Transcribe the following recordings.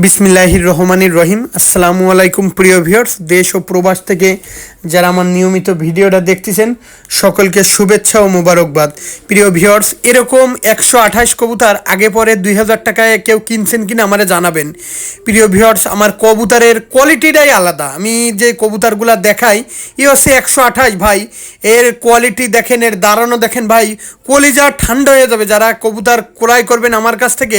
বিসমিল্লাহির রহমানির রহিম। আসসালামু আলাইকুম প্রিয় ভিউয়ার্স, দেশ ও প্রবাস থেকে যারা আমার নিয়মিত ভিডিওটা দেখতেছেন সকলকে শুভেচ্ছা ও মোবারকবাদ। প্রিয় ভিউয়ার্স, এরকম 128 কবুতর আগে পরে 2000 টাকায় কেউ কিনছেন কিনা আমারে জানাবেন। প্রিয় ভিউয়ার্স, আমার কবুতরের কোয়ালিটিটাই আলাদা। আমি যে কবুতরগুলো দেখাই হচ্ছে 128 ভাই, এর কোয়ালিটি দেখেন, এর দাঁড়ানো দেখেন ভাই, কলিজা ঠান্ডা হয়ে যাবে। যারা কবুতর ক্রয় করবেন আমার কাছ থেকে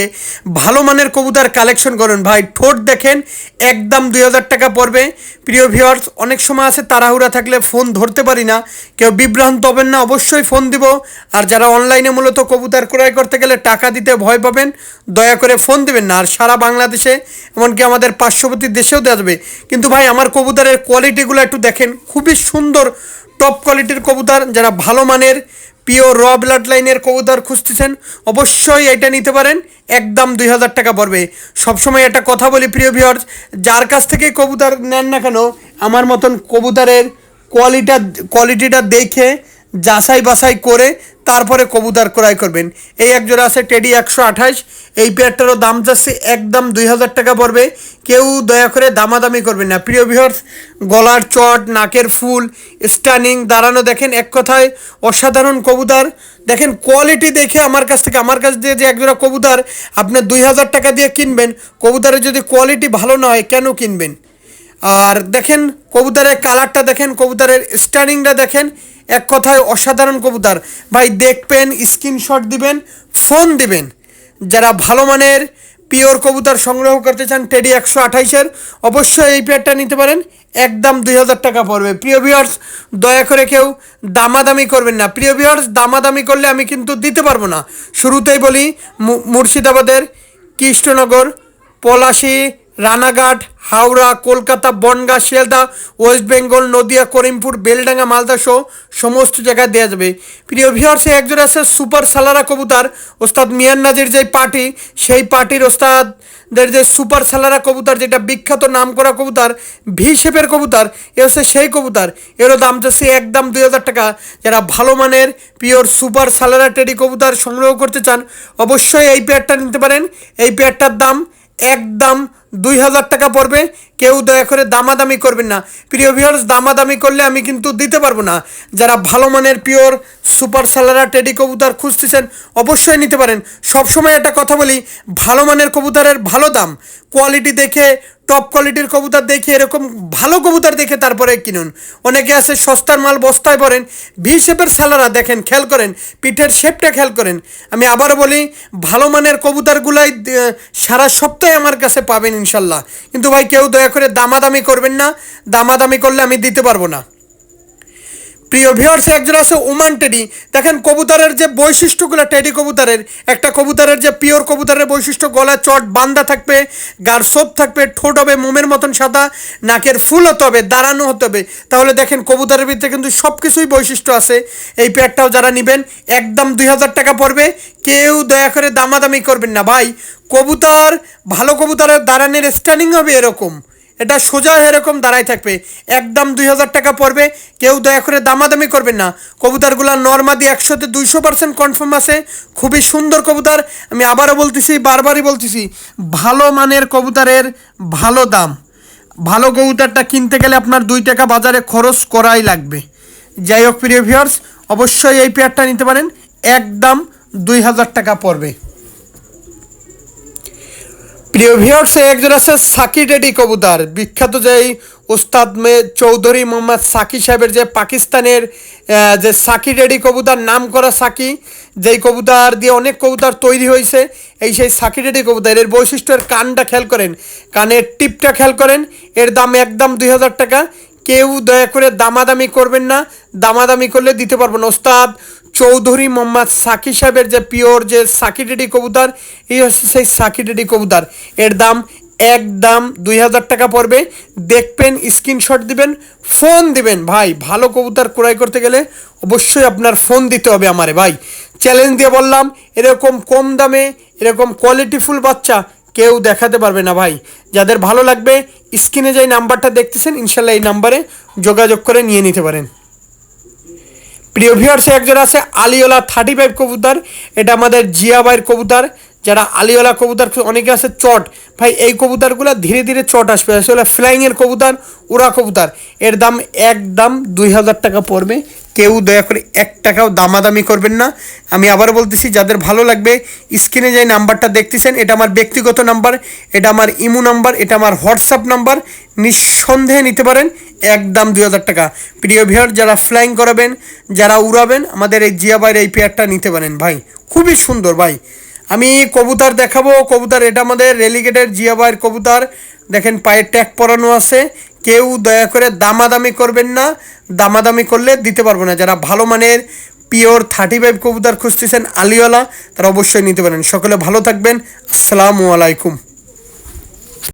ভালো মানের কবুতর কালেকশন করেন ভাই। ঠোঁট দেখেন, একদম 2000 টাকা পড়বে। প্রিয় ভিউয়ার্স, অনেক সময় আছে তাড়াহুড়া থাকলে ফোন ধরতে পারি না, কেউ বিভ্রান্ত হবেন না, অবশ্যই ফোন দিব। আর যারা অনলাইনে মূলত কবুতর ক্রয় করতে গেলে টাকা দিতে ভয় পাবেন, দয়া করে ফোন দিবেন না। আর সারা বাংলাদেশে, এমনকি আমাদের পার্শ্ববর্তী দেশেও দেওয়া যাবে। কিন্তু ভাই, আমার কবুতরের কোয়ালিটিগুলো একটু দেখেন, খুবই সুন্দর টপ কোয়ালিটির কবুতর। যারা ভালো মানের পিওর র ব্লাড লাইনের কবুতর খুঁজতেছেন অবশ্যই এটা নিতে পারেন, একদম 2000 টাকা পড়বে। সবসময় একটা কথা বলি প্রিয় ভিউয়ার্স, যার কাছ থেকে কবুতর নেন না কেন, আমার মতন কবুতরের কোয়ালিটিটা দেখে যাচাই বাছাই করে তারপরে কবুতর ক্রয় করবেন। এই একজোড়া আছে টেডি 128, এই পেয়ারটারও দাম যাচ্ছে একদম 2000 টাকা পড়বে। কেউ দয়া করে দামাদামি করবেন না প্রিয় ভিউয়ার্স। গলার চট, নাকের ফুল, স্টানিং, দাঁড়ানো দেখেন, এক কথায় অসাধারণ কবুতর। দেখেন কোয়ালিটি দেখে আমার কাছ দিয়ে যে একজোড়া কবুতর আপনি 2000 টাকা দিয়ে কিনবেন, কবুতরের যদি কোয়ালিটি ভালো না হয় কেন কিনবেন? আর দেখেন কবুতরের কালারটা দেখেন, কবুতরের স্টানিংটা দেখেন, এক কথায় অসাধারণ কবুতর ভাই। দেখবেন, স্ক্রিনশট দিবেন, ফোন দিবেন। যারা ভালো মানের পিওর কবুতর সংগ্রহ করতে চান টেডি 128-এর, অবশ্যই এই পেয়ারটা নিতে পারেন, একদম 2000 টাকা পড়বে। প্রিয় ভিউয়ার্স, দয়া করে কেউ দামাদামি করবেন না। প্রিয় ভিউয়ার্স, দামাদামি করলে আমি কিন্তু দিতে পারবো না। শুরুতেই বলি, মুর্শিদাবাদের কৃষ্ণনগর, পলাশী, রানাঘাট, হাওড়া, কলকাতা, বনগাঁ, শিয়ালদা, ওয়েস্ট বেঙ্গল, নদিয়া, করিমপুর, বেলডাঙ্গা, মালদা সহ সমস্ত জায়গায় দেওয়া যাবে। প্রিয় ভিউয়ার্সে একজন আছে সুপার সালারা কবুতর, ওস্তাদ মিয়ান নাজির যে পার্টি, সেই পার্টির ওস্তাদের যে সুপার সালারা কবুতর, যেটা বিখ্যাত নাম করা কবুতর, ভি শেপের কবুতর, এ হচ্ছে সেই কবুতর। এরও দাম যাচ্ছে একদম 2000 টাকা। যারা ভালো মানের পিওর সুপার সালারা টেডি কবুতর সংগ্রহ করতে চান অবশ্যই এই পেয়ারটা নিতে পারেন। এই পেয়ারটার দাম একদম 2000 টাকা পড়বে। কেউ দয়া করে দামাদামি করবেন না প্রিয় ভিউয়ার্স, দামাদামি করলে আমি কিন্তু দিতে পারবো না। যারা ভালো মানের পিওর সুপার সালারা টেডি কবুতর খুঁজতেছেন অবশ্যই নিতে পারেন। সবসময় একটা কথা বলি, ভালো মানের কবুতরের ভালো দাম, কোয়ালিটি দেখে, টপ কোয়ালিটির কবুতর দেখে, এরকম ভালো কবুতর দেখে তারপরে কিনুন। অনেকে আছে সস্তার মাল বস্তায় পড়েন। ভি শেপের সালারা দেখেন, খেয়াল করেন, পিঠের শেপটা খেয়াল করেন। আমি আবারও বলি, ভালো মানের কবুতরগুলাই সারা সপ্তাহে আমার কাছে পাবেন ইনশাল্লাহ। কিন্তু ভাই, কেউ দয়া করে দামাদামি করবেন না, দামাদামি করলে আমি দিতে পারবো না। প্রিয় ভিউয়ার্স, একজন আছে ওমান টেডি। দেখেন কবুতরের যে বৈশিষ্ট্যগুলো, টেডি কবুতরের, একটা কবুতরের যে পিওর কবুতরের বৈশিষ্ট্য, গলা চট বান্ধা থাকবে, গার সোপ থাকবে, ঠোঁট হবে মোমের মতন সাদা, নাকের ফুল হতে হবে, দাঁড়ানো হতে হবে। তাহলে দেখেন কবুতরের ভিতরে কিন্তু সব কিছুই বৈশিষ্ট্য আছে। এই পেয়ারটাও যারা নেবেন একদম 2000 টাকা পড়বে। কেউ দয়া করে দামাদামি করবেন না ভাই। কবুতর, ভালো কবুতরের দাঁড়ানোর স্ট্যান্ডিং হবে এরকম, এটা সোজা এরকম দাঁড়াই থাকবে, একদম 2000 টাকা পড়বে। কেউ দয়া করে দামাদামি করবেন না। কবুতরগুলো নর্মাদি 100-200% কনফার্ম আছে, খুবই সুন্দর কবুতর। আমি আবারও বলতেছি, বারবারই বলতেছি, ভালো মানের কবুতরের ভালো দাম। ভালো কবুতরটা কিনতে গেলে আপনার 2 টাকা বাজারে খরচ করাই লাগবে। যাই হোক প্রিয় ভিউয়ার্স, অবশ্যই এই পেয়ারটা নিতে পারেন, একদম 2000 টাকা পড়বে। প্রিয় ভিউয়ার্স, একজন আছে সাকি টেডি কবুতর, বিখ্যাত যেই ওস্তাদ চৌধুরী মোহাম্মদ সাকি সাহেবের যে পাকিস্তানের যে সাকি টেডি কবুতর, নাম করা সাকি, যেই কবুতর দিয়ে অনেক কবুতর তৈরি হয়েছে, এই সেই সাকি টেডি কবুতর। এর বৈশিষ্ট্যের কানটা খেয়াল করেন, কানের টিপটা খেয়াল করেন, এর দাম একদম 2000 টাকা। কেউ দয়া করে দামাদামি করবেন না, দামাদামি করলে দিতে পারবো না। ওস্তাদ চৌধুরী মোহাম্মদ সাকি সাহেবের যে পিওর যে সাকি টেডি কবুতর, এই হচ্ছে সেই সাকি টেডি কবুতর। এর দাম একদম 2000 টাকা পড়বে। দেখবেন, স্ক্রিনশট দিবেন, ফোন দিবেন। ভাই, ভালো কবুতর ক্রয় করতে গেলে অবশ্যই আপনার ফোন দিতে হবে আমারে ভাই। চ্যালেঞ্জ দিয়ে বললাম, এরকম কম দামে এরকম কোয়ালিটিফুল বাচ্চা কেউ দেখাতে পারবে না ভাই। যাদের ভালো লাগবে, স্ক্রিনে যে নাম্বারটা দেখতেছেন ইনশাল্লাহ এই নাম্বারে যোগাযোগ করে নিয়ে নিতে পারেন। প্রিয় ভিউয়ার্স, একজন আছে আলিওলা 35 কবুতর, এটা আমাদের জিয়া ভাইয়ের কবুতর। যারা আলিওয়ালা কবুতর অনেকে আছে চট, ভাই এই কবুতরগুলো ধীরে ধীরে চট আসবে, আসলে ফ্লাইংয়ের কবুতর, উড়া কবুতর, এর দাম একদম 2000 টাকা পড়বে। কেউ দয়া করে 1 টাকাও দামাদামি করবেন না। আমি আবার বলতেছি, যাদের ভালো লাগবে স্ক্রিনে যে নাম্বারটা দেখতেছেন, এটা আমার ব্যক্তিগত নাম্বার, এটা আমার ইমো নাম্বার, এটা আমার হোয়াটসঅ্যাপ নাম্বার, নিঃসন্দেহে নিতে পারেন একদম 2000 টাকা। প্রিয় ভিউয়ার, যারা ফ্লাইং করাবেন, যারা উড়াবেন, আমাদের এই জিয়া ভাইয়ের এই পেয়ারটা নিতে পারেন ভাই, খুবই সুন্দর ভাই। আমি কবুতর দেখাবো, কবুতর এটা আমাদের রেলিগেটের জিয়া ভাইয়ের কবুতর, দেখেন পায়ে ট্যাগ পরানো আছে। কেউ দয়া করে দামাদামি করবেন না, দামাদামি করলে দিতে পারবো না। যারা ভালো মানের পিওর 35 কবুতর খুঁজতেছেন আলিওয়ালা, তারা অবশ্যই নিতে পারেন। সকলে ভালো থাকবেন, আসসালামু আলাইকুম।